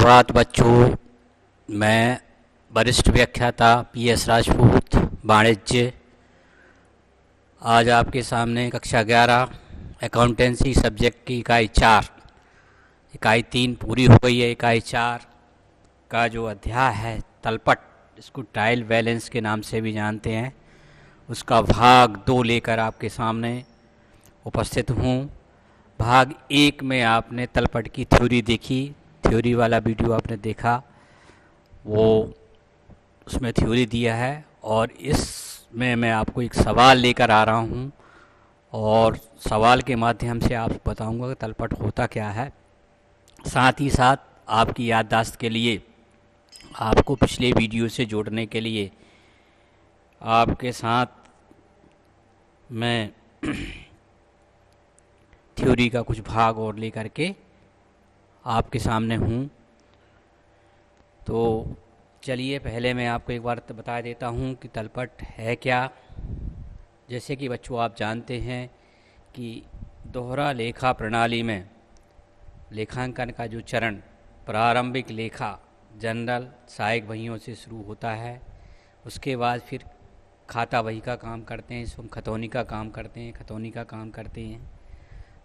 सुप्रभात बच्चों। मैं वरिष्ठ व्याख्याता PS राजपूत वाणिज्य आज आपके सामने कक्षा 11 अकाउंटेंसी सब्जेक्ट की इकाई 4 इकाई 3 पूरी हो गई है। इकाई 4 का जो अध्याय है तलपट, इसको ट्रायल बैलेंस के नाम से भी जानते हैं, उसका भाग 2 लेकर आपके सामने उपस्थित हूँ। भाग 1 में आपने तलपट की थ्योरी देखी, थ्योरी वाला वीडियो आपने देखा, वो उसमें थ्योरी दिया है और इसमें मैं आपको एक सवाल लेकर आ रहा हूँ और सवाल के माध्यम से आपको बताऊँगा कि तलपट होता क्या है। साथ ही साथ आपकी याददाश्त के लिए, आपको पिछले वीडियो से जोड़ने के लिए आपके साथ मैं थ्योरी का कुछ भाग और लेकर के आपके सामने हूँ। तो चलिए पहले मैं आपको एक बार बता देता हूँ कि तलपट है क्या। जैसे कि बच्चों आप जानते हैं कि दोहरा लेखा प्रणाली में लेखांकन का जो चरण प्रारंभिक लेखा जनरल सहायक बहियों से शुरू होता है, उसके बाद फिर खाता बही का काम करते हैं, इसको हम खतौनी का काम करते हैं।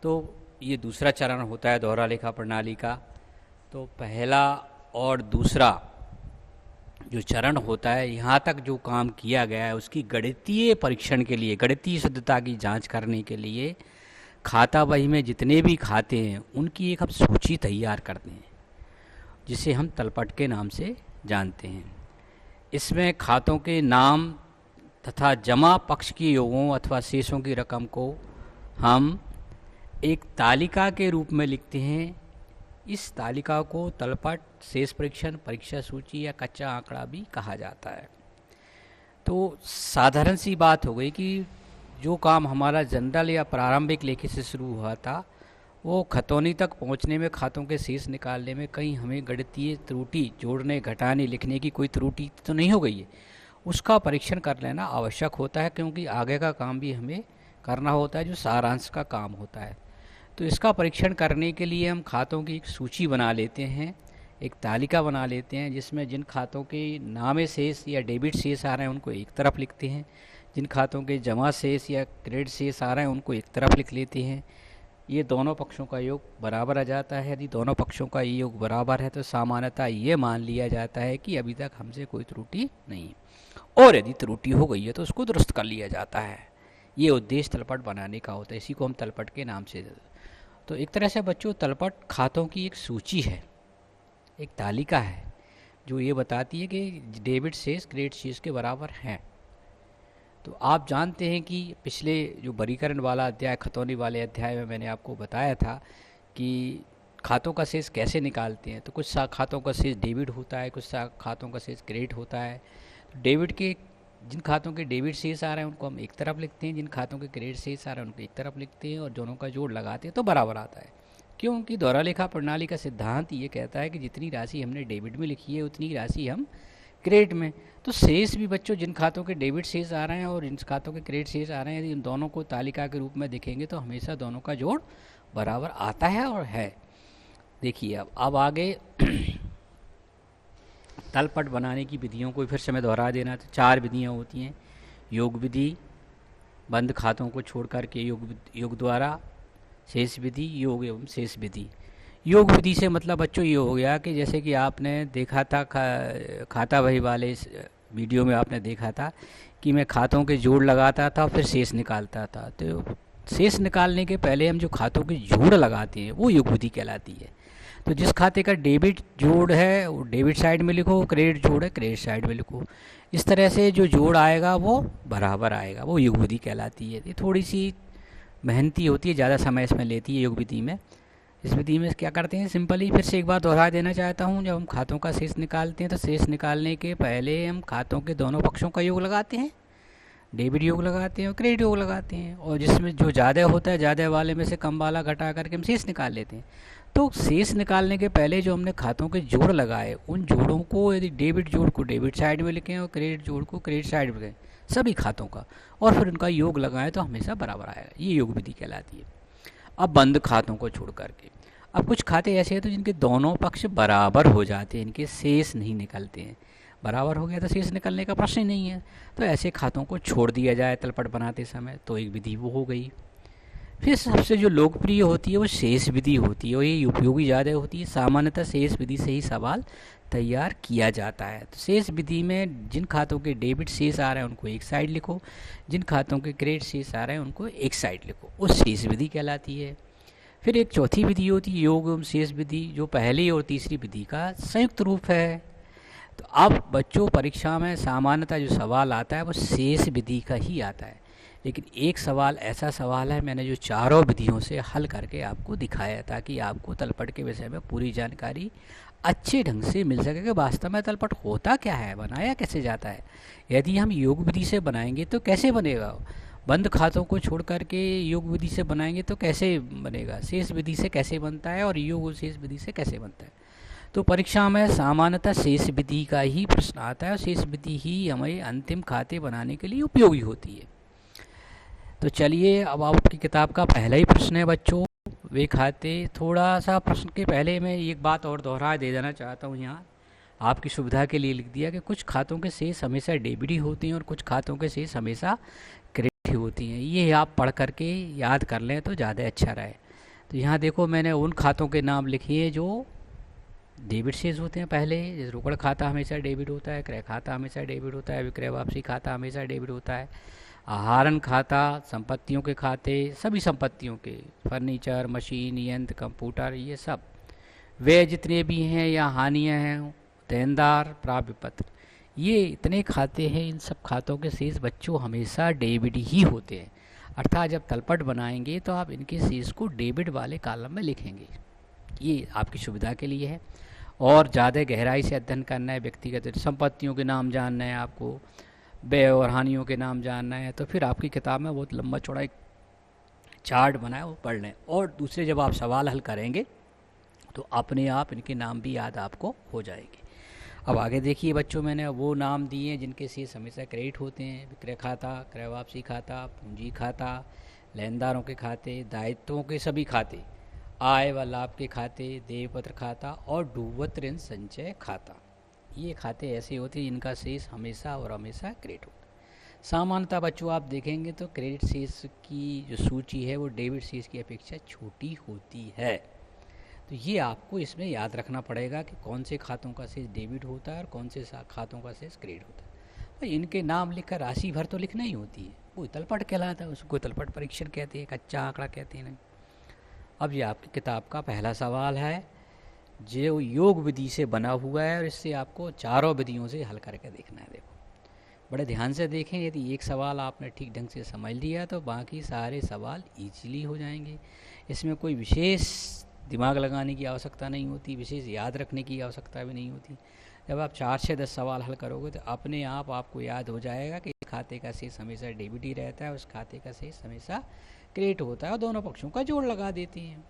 तो ये दूसरा चरण होता है दोहरा लेखा प्रणाली का। तो पहला और दूसरा जो चरण होता है, यहाँ तक जो काम किया गया है उसकी गणितीय परीक्षण के लिए, गणितीय शुद्धता की जांच करने के लिए खाता बही में जितने भी खाते हैं उनकी एक हम सूची तैयार करते हैं, जिसे हम तलपट के नाम से जानते हैं। इसमें खातों के नाम तथा जमा पक्ष के योगों अथवा शेषों की रकम को हम एक तालिका के रूप में लिखते हैं। इस तालिका को तलपट, शेष परीक्षण, परीक्षा सूची या कच्चा आंकड़ा भी कहा जाता है। तो साधारण सी बात हो गई कि जो काम हमारा जनरल या प्रारंभिक लेखे से शुरू हुआ था, वो खतौनी तक पहुंचने में, खातों के शेष निकालने में कहीं हमें गणितीय त्रुटि, जोड़ने, घटाने, लिखने की कोई त्रुटि तो नहीं हो गई है, उसका परीक्षण कर लेना आवश्यक होता है, क्योंकि आगे का काम भी हमें करना होता है जो सारांश का काम होता है। तो इसका परीक्षण करने के लिए हम खातों की एक सूची बना लेते हैं, एक तालिका बना लेते हैं, जिसमें जिन खातों के नामे शेष या डेबिट शेष आ रहे हैं उनको एक तरफ लिखते हैं, जिन खातों के जमा शेष या क्रेडिट शेष आ रहे हैं उनको एक तरफ लिख लेते हैं। ये दोनों पक्षों का योग बराबर आ जाता है। यदि दोनों पक्षों का ये योग बराबर है तो सामान्यतः ये मान लिया जाता है कि अभी तक हमसे कोई त्रुटि नहीं है, और यदि त्रुटि हो गई है तो उसको दुरुस्त कर लिया जाता है। ये उद्देश्य तलपट बनाने का होता है, इसी को हम तलपट के नाम से। तो एक तरह से बच्चों तलपट खातों की एक सूची है, एक तालिका है, जो ये बताती है कि डेबिट शेष क्रेडिट शेष के बराबर हैं। तो आप जानते हैं कि पिछले जो वर्गीकरण वाला अध्याय, खतौनी वाले अध्याय में मैंने आपको बताया था कि खातों का शेष कैसे निकालते हैं। तो कुछ खातों का शेष डेबिट होता है, कुछ खातों का शेष क्रेडिट होता है। डेबिट के जिन खातों के डेबिट शेष आ रहे हैं उनको हम एक तरफ लिखते हैं, जिन खातों के क्रेडिट शेष आ रहे हैं उनको एक तरफ लिखते हैं, और दोनों का जोड़ लगाते हैं तो बराबर आता है। क्योंकि दोहरा लेखा प्रणाली का सिद्धांत ये कहता है कि जितनी राशि हमने डेबिट में लिखी है उतनी राशि हम क्रेडिट में। तो शेष भी बच्चों, जिन खातों के डेबिट शेष आ रहे हैं और जिन खातों के क्रेडिट शेष आ रहे हैं, यदि इन दोनों को तालिका के रूप में देखेंगे तो हमेशा दोनों का जोड़ बराबर आता है और है। देखिए अब आगे तलपट बनाने की विधियों को फिर से मैं दोहरा देना। तो 4 विधियाँ होती हैं: योग विधि, बंद खातों को छोड़ कर के योग द्वारा, शेष विधि, योग एवं शेष विधि। योग विधि से मतलब बच्चों ये हो गया कि जैसे कि आपने देखा था खाता बही वाले इस वीडियो में आपने देखा था कि मैं खातों के जोड़ लगाता था फिर शेष निकालता था। तो शेष निकालने के पहले हम जो खातों के जोड़ लगाते हैं वो योग विधि कहलाती है। तो जिस खाते का डेबिट जोड़ है वो डेबिट साइड में लिखो, क्रेडिट जोड़ है क्रेडिट साइड में लिखो। इस तरह से जो जोड़ आएगा वो बराबर आएगा, वो योग विधि कहलाती है। ये थोड़ी सी मेहनती होती है, ज़्यादा समय इसमें लेती है योग विधि में। इस विधि में क्या करते हैं, सिंपली फिर से एक बार दोहरा देना चाहता हूँ। जब हम खातों का शेष निकालते हैं तो शेष निकालने के पहले हम खातों के दोनों पक्षों का योग लगाते हैं, डेबिट योग लगाते हैं और क्रेडिट योग लगाते हैं, और जिसमें जो ज़्यादा होता है ज़्यादा वाले में से कम वाला घटा करके हम शेष निकाल लेते हैं। तो शेष निकालने के पहले जो हमने खातों के जोड़ लगाए, उन जोड़ों को यदि डेबिट जोड़ को डेबिट साइड में लिखें और क्रेडिट जोड़ को क्रेडिट साइड में लिखें, सभी खातों का, और फिर उनका योग लगाएं तो हमेशा बराबर आएगा। ये योग विधि कहलाती है। अब बंद खातों को छोड़ करके, अब कुछ खाते ऐसे हैं तो जिनके दोनों पक्ष बराबर हो जाते हैं, इनके शेष नहीं निकलते हैं। बराबर हो गया तो शेष निकलने का प्रश्न ही नहीं है, तो ऐसे खातों को छोड़ दिया जाए तलपट बनाते समय, तो एक विधि वो हो गई। फिर सबसे जो लोकप्रिय होती है वो शेष विधि होती है, और ये उपयोगी ज़्यादा होती है। सामान्यतः शेष विधि से ही सवाल तैयार किया जाता है। तो शेष विधि में जिन खातों के डेबिट शेष आ रहे हैं उनको एक साइड लिखो, जिन खातों के क्रेडिट शेष आ रहे हैं उनको एक साइड लिखो, वो शेष विधि कहलाती है। फिर एक चौथी विधि होती है योग एवं शेष विधि, जो पहली और तीसरी विधि का संयुक्त रूप है। तो अब बच्चों परीक्षा में सामान्यतः जो सवाल आता है वो शेष विधि का ही आता है, लेकिन एक सवाल ऐसा सवाल है मैंने जो चारों विधियों से हल करके आपको दिखाया, ताकि आपको तलपट के विषय में पूरी जानकारी अच्छे ढंग से मिल सके कि वास्तव में तलपट होता क्या है, बनाया कैसे जाता है। यदि हम योग विधि से बनाएंगे तो कैसे बनेगा, बंद खातों को छोड़ करके योग विधि से बनाएंगे तो कैसे बनेगा, शेष विधि से कैसे बनता है और योग शेष विधि से कैसे बनता है। तो परीक्षा में सामान्यतः शेष विधि का ही प्रश्न आता है, और शेष विधि ही हमें अंतिम खाते बनाने के लिए उपयोगी होती है। तो चलिए अब आपकी किताब का पहला ही प्रश्न है बच्चों, वे खाते। थोड़ा सा प्रश्न के पहले मैं एक बात और दोहरा दे देना चाहता हूँ, यहाँ आपकी सुविधा के लिए लिख दिया कि कुछ खातों के शेष हमेशा डेबिट ही होते हैं और कुछ खातों के शेष हमेशा क्रेडिट ही होती हैं। ये आप पढ़ करके याद कर लें तो ज़्यादा अच्छा रहे। तो यहाँ देखो मैंने उन खातों के नाम लिखे हैं जो डेबिट शेष होते हैं पहले, जैसे रोकड़ खाता हमेशा डेबिट होता है, क्रय खाता हमेशा डेबिट होता है, विक्रय वापसी खाता हमेशा डेबिट होता है, आहरण खाता, संपत्तियों के खाते, सभी संपत्तियों के, फर्नीचर, मशीन, यंत्र, कंप्यूटर, ये सब वे जितने भी हैं या हानियाँ हैं, देनदार, प्राप्य पत्र, ये इतने खाते हैं। इन सब खातों के शेष बच्चों हमेशा डेबिट ही होते हैं। अर्थात जब तलपट बनाएंगे तो आप इनके शेष को डेबिट वाले कॉलम में लिखेंगे। ये आपकी सुविधा के लिए है। और ज़्यादा गहराई से अध्ययन करना है, व्यक्तिगत संपत्तियों के नाम जानना है, आपको व्यय और हानियों के नाम जानना है, तो फिर आपकी किताब में बहुत लंबा चौड़ा एक चार्ट बना है, वो पढ़ लें। और दूसरे जब आप सवाल हल करेंगे तो अपने आप इनके नाम भी याद आपको हो जाएंगे। अब आगे देखिए बच्चों, मैंने वो नाम दिए हैं जिनके शेष हमेशा क्रेडिट होते हैं। विक्रय खाता, क्रय वापसी खाता, पूंजी खाता, लेनदारों के खाते, दायित्वों के सभी खाते, आय व लाभ के खाते, देयपत्र खाता और डूबत ऋण संचय खाता। ये खाते ऐसे होते हैं जिनका शेष हमेशा और हमेशा क्रेडिट होता है। सामान्यतः बच्चों आप देखेंगे तो क्रेडिट शेष की जो सूची है वो डेबिट शेष की अपेक्षा छोटी होती है। तो ये आपको इसमें याद रखना पड़ेगा कि कौन से खातों का शेष डेबिट होता है और कौन से खातों का शेष क्रेडिट होता है। और इनके नाम लिखकर राशि भर तो लिखना ही होती है, वो तलपट कहलाता है, उसको तलपट परीक्षण कहते हैं, कच्चा आंकड़ा कहते हैं नहीं। अब ये आपकी किताब का पहला सवाल है जो योग विधि से बना हुआ है, और इससे आपको चारों विधियों से हल करके देखना है। देखो बड़े ध्यान से देखें, यदि एक सवाल आपने ठीक ढंग से समझ लिया तो बाकी सारे सवाल ईजिली हो जाएंगे। इसमें कोई विशेष दिमाग लगाने की आवश्यकता नहीं होती, विशेष याद रखने की आवश्यकता भी नहीं होती। जब आप 4 से 10 सवाल हल करोगे तो अपने आप आपको याद हो जाएगा कि इस खाते का शेष हमेशा डेबिट ही रहता है, उस खाते का शेष हमेशा क्रेडिट होता है, और दोनों पक्षों का जोड़ लगा देते हैं।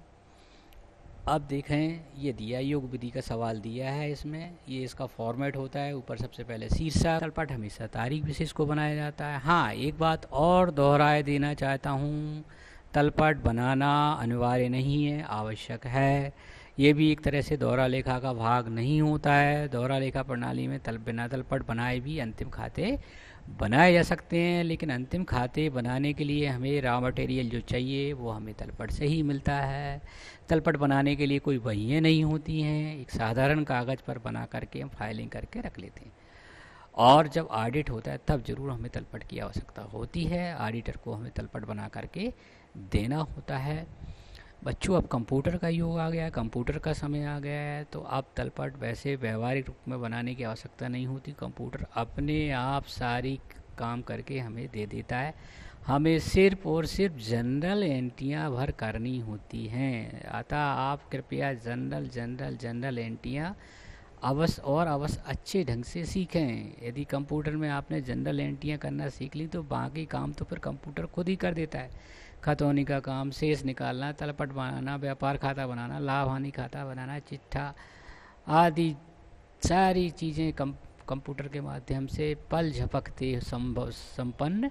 अब देखें ये दिया योग विधि का सवाल दिया है, इसमें ये इसका फॉर्मेट होता है। ऊपर सबसे पहले शीर्षक, तलपट हमेशा तारीख विशेष को बनाया जाता है। हाँ, एक बात और दोहराए देना चाहता हूँ, तलपट बनाना अनिवार्य नहीं है, आवश्यक है। ये भी एक तरह से दोहरा लेखा का भाग नहीं होता है। दोहरा लेखा प्रणाली में बिना तलपट बनाए भी अंतिम खाते बनाए जा सकते हैं, लेकिन अंतिम खाते बनाने के लिए हमें रॉ मटेरियल जो चाहिए वो हमें तलपट से ही मिलता है। तलपट बनाने के लिए कोई बहियाँ नहीं होती हैं, एक साधारण कागज़ पर बना करके हम फाइलिंग करके रख लेते हैं। और जब ऑडिट होता है तब ज़रूर हमें तलपट की आवश्यकता होती है, ऑडिटर को हमें तलपट बना करके देना होता है। बच्चों अब कंप्यूटर का युग आ गया है, कंप्यूटर का समय आ गया है, तो अब तलपट वैसे व्यवहारिक रूप में बनाने की आवश्यकता नहीं होती। कंप्यूटर अपने आप सारी काम करके हमें दे देता है, हमें सिर्फ और सिर्फ जनरल एंट्रियाँ भर करनी होती हैं। अतः आप कृपया जनरल एंट्रियाँ अवश्य अच्छे ढंग से सीखें। यदि कंप्यूटर में आपने जनरल एंट्रियाँ करना सीख ली तो बाकी काम तो फिर कंप्यूटर खुद ही कर देता है। खतौनी का काम, शेष निकालना, तलपट बनाना, व्यापार खाता बनाना, लाभ हानि खाता बनाना, चिट्ठा आदि सारी चीज़ें कंप्यूटर के माध्यम से पल झपकते संपन्न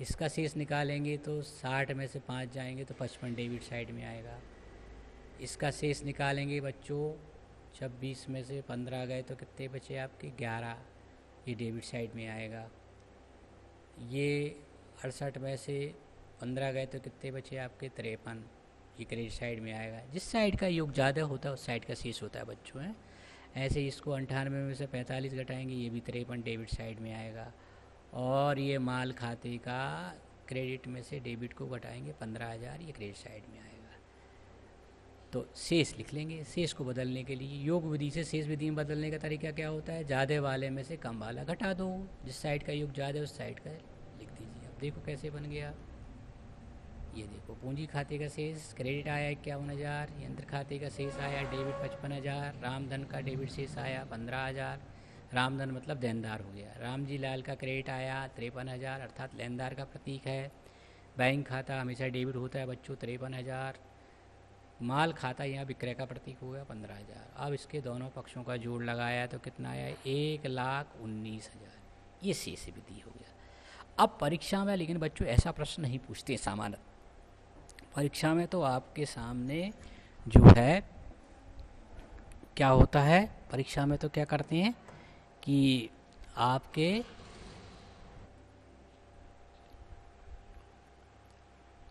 इसका शेष निकालेंगे तो 60 में से 5 जाएंगे तो 55 डेबिट साइड में आएगा। इसका शेष निकालेंगे बच्चों, 26 में से 15 गए तो कितने बचे आपके 11, ये डेबिट साइड में आएगा। ये 68 में से 15 गए तो कितने बचे आपके 53, ये क्रेडिट साइड में आएगा। जिस साइड का योग ज़्यादा होता है उस साइड का शेष होता है बच्चों है। ऐसे ही इसको 98 में से 45 घटाएंगे, ये भी 53 डेबिट साइड में आएगा। और ये माल खाते का क्रेडिट में से डेबिट को घटाएंगे 15,000, ये क्रेडिट साइड में आएगा। तो शेष लिख लेंगे। शेष को बदलने के लिए योग विधि से शेष विधि में बदलने का तरीका क्या होता है, ज़्यादा वाले में से कम वाला घटा दो, जिस साइड का योग ज़्यादा है उस साइड का लिख दीजिए। अब देखो कैसे बन गया। ये देखो पूंजी खाते का शेष क्रेडिट आया 51,000, यंत्र खाते का शेष आया डेबिट 55,000, रामधन का डेबिट शेष आया 15,000। रामधन मतलब देनदार हो गया। रामजी लाल का क्रेडिट आया 53,000 अर्थात लेनदार का प्रतीक है। बैंक खाता हमेशा डेबिट होता है बच्चों 53,000। माल खाता यहाँ विक्रय का प्रतीक हो गया 15,000। अब इसके दोनों पक्षों का जोड़ लगाया तो कितना आया 1,19,000, ये शेष विधि हो गया। अब परीक्षा में लेकिन बच्चों ऐसा प्रश्न नहीं पूछते सामान्य। परीक्षा में तो आपके सामने जो है क्या होता है, परीक्षा में तो क्या करते हैं कि आपके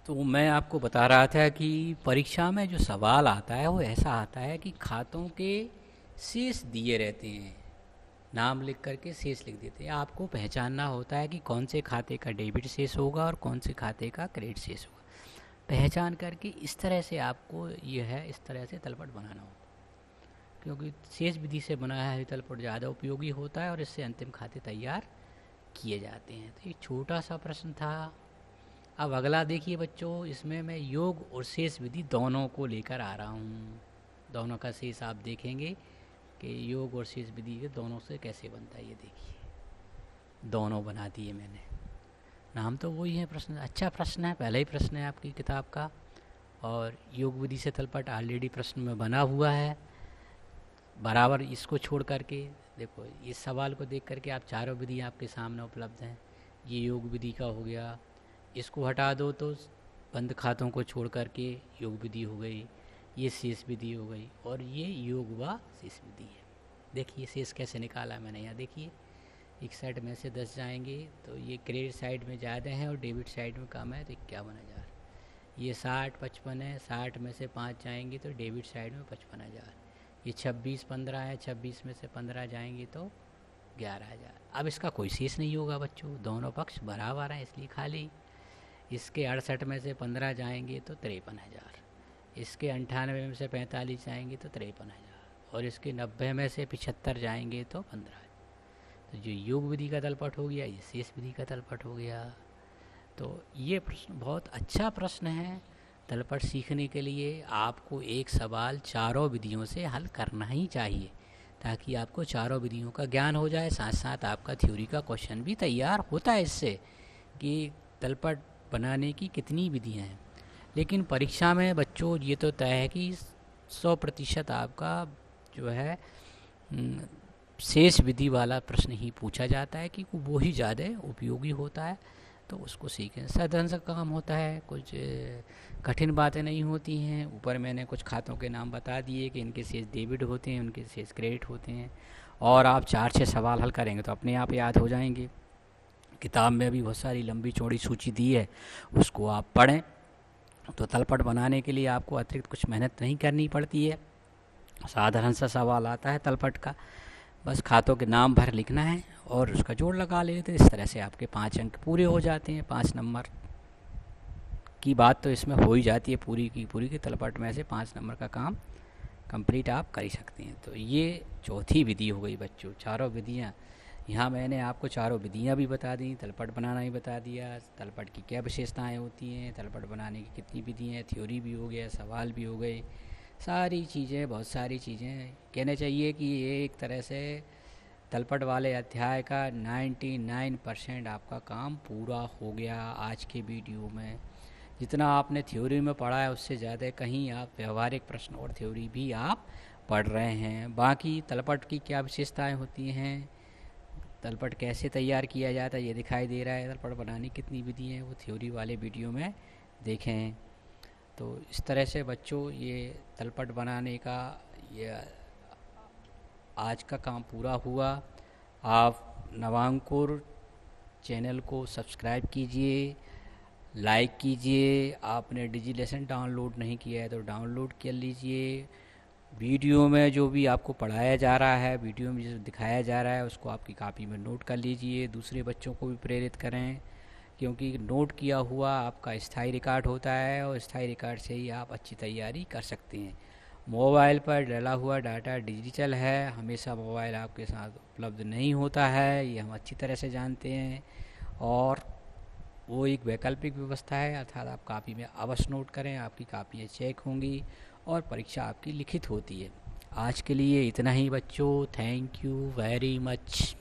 तो मैं आपको बता रहा था कि परीक्षा में जो सवाल आता है वो ऐसा आता है कि खातों के शेष दिए रहते हैं, नाम लिख करके शेष लिख देते हैं। आपको पहचानना होता है कि कौन से खाते का डेबिट शेष होगा और कौन से खाते का क्रेडिट शेष होगा। पहचान करके इस तरह से आपको यह है इस तरह से तलपट बनाना होगा, क्योंकि शेष विधि से बनाया है तलपट ज़्यादा उपयोगी होता है और इससे अंतिम खाते तैयार किए जाते हैं। तो ये छोटा सा प्रश्न था। अब अगला देखिए बच्चों, इसमें मैं योग और शेष विधि दोनों को लेकर आ रहा हूँ। दोनों का शेष आप देखेंगे कि योग और शेष विधि के दोनों से कैसे बनता है। ये देखिए दोनों बना दिए मैंने, नाम तो वही है। प्रश्न अच्छा प्रश्न है, पहला ही प्रश्न है आपकी किताब का। और योग विधि से तलपट ऑलरेडी प्रश्न में बना हुआ है बराबर। इसको छोड़ करके देखो, इस सवाल को देख करके आप चारों विधि आपके सामने उपलब्ध हैं। ये योग विधि का हो गया, इसको हटा दो तो बंद खातों को छोड़ करके योग विधि हो गई, ये शेष विधि हो गई, और ये योग व शेष विधि है। देखिए शेष कैसे निकाला मैंने यहाँ, देखिए 61 में से 10 जाएंगे तो ये क्रेडिट साइड में ज़्यादा है और डेबिट साइड में कम है तो 51,000। ये 60 55 है, 60 में से 5 जाएंगे तो डेबिट साइड में 55,000। ये 26 15 है, 26 में से 15 जाएंगे तो 11,000। अब इसका कोई शेष नहीं होगा बच्चों, दोनों पक्ष बराबर हैं इसलिए खाली। इसके 68 में से 15 जाएंगे तो 53,000, इसके 98 में से 45 जाएंगे तो 53,000, और इसके 90 में से 75 जाएंगे तो 15,000। तो जो योग विधि का तलपट हो गया, ये शेष विधि का तलपट हो गया। तो ये प्रश्न बहुत अच्छा प्रश्न है। तलपट सीखने के लिए आपको एक सवाल चारों विधियों से हल करना ही चाहिए, ताकि आपको चारों विधियों का ज्ञान हो जाए। साथ साथ आपका थ्योरी का क्वेश्चन भी तैयार होता है इससे कि तलपट बनाने की कितनी विधियाँ हैं। लेकिन परीक्षा में बच्चों ये तो तय है कि 100% आपका जो है शेष विधि वाला प्रश्न ही पूछा जाता है, कि वो ही ज़्यादा उपयोगी होता है। तो उसको सीखें, साधारण सा काम होता है, कुछ कठिन बातें नहीं होती हैं। ऊपर मैंने कुछ खातों के नाम बता दिए कि इनके शेष डेबिट होते हैं, उनके शेष क्रेडिट होते हैं, और आप 4-6 सवाल हल करेंगे तो अपने आप याद हो जाएंगे। किताब में भी बहुत सारी लंबी चौड़ी सूची दी है, उसको आप पढ़ें। तो तलपट बनाने के लिए आपको अतिरिक्त कुछ मेहनत नहीं करनी पड़ती है। साधारण सा सवाल आता है तलपट का, बस खातों के नाम भर लिखना है और उसका जोड़ लगा लेते। इस तरह से आपके 5 अंक पूरे हो जाते हैं। 5 नंबर की बात तो इसमें हो ही जाती है, पूरी की तलपट में से 5 नंबर का काम कंप्लीट आप कर ही सकते हैं। तो ये चौथी विधि हो गई बच्चों। चारों विधियाँ यहाँ मैंने आपको चारों विधियाँ भी बता दी, तलपट बनाना भी बता दिया, तलपट की क्या विशेषताएँ होती हैं, तलपट बनाने की कितनी विधियाँ हैं, थ्योरी भी हो गया, सवाल भी हो गए, सारी चीज़ें, बहुत सारी चीज़ें। कहना चाहिए कि ये एक तरह से तलपट वाले अध्याय का 99% आपका काम पूरा हो गया आज के वीडियो में। जितना आपने थ्योरी में पढ़ा है उससे ज़्यादा कहीं आप व्यवहारिक प्रश्न और थ्योरी भी आप पढ़ रहे हैं। बाकी तलपट की क्या विशेषताएं होती हैं, तलपट कैसे तैयार किया जाता है ये दिखाई दे रहा है। तलपट बनाने की कितनी विधि हैं वो थ्योरी वाले वीडियो में देखें हैं। तो इस तरह से बच्चों ये तलपट बनाने का ये आज का काम पूरा हुआ। आप नवांकुर चैनल को सब्सक्राइब कीजिए, लाइक कीजिए। आपने डिजिलेसन डाउनलोड नहीं किया है तो डाउनलोड कर लीजिए। वीडियो में जो भी आपको पढ़ाया जा रहा है, वीडियो में जो दिखाया जा रहा है उसको आपकी कॉपी में नोट कर लीजिए। दूसरे बच्चों को भी प्रेरित करें, क्योंकि नोट किया हुआ आपका स्थायी रिकॉर्ड होता है और स्थायी रिकॉर्ड से ही आप अच्छी तैयारी कर सकते हैं। मोबाइल पर डला हुआ डाटा डिजिटल है, हमेशा मोबाइल आपके साथ उपलब्ध नहीं होता है, ये हम अच्छी तरह से जानते हैं। और वो एक वैकल्पिक व्यवस्था है, अर्थात आप कॉपी में अवश्य नोट करें, आपकी कॉपियाँ चेक होंगी और परीक्षा आपकी लिखित होती है। आज के लिए इतना ही बच्चों, थैंक यू वेरी मच।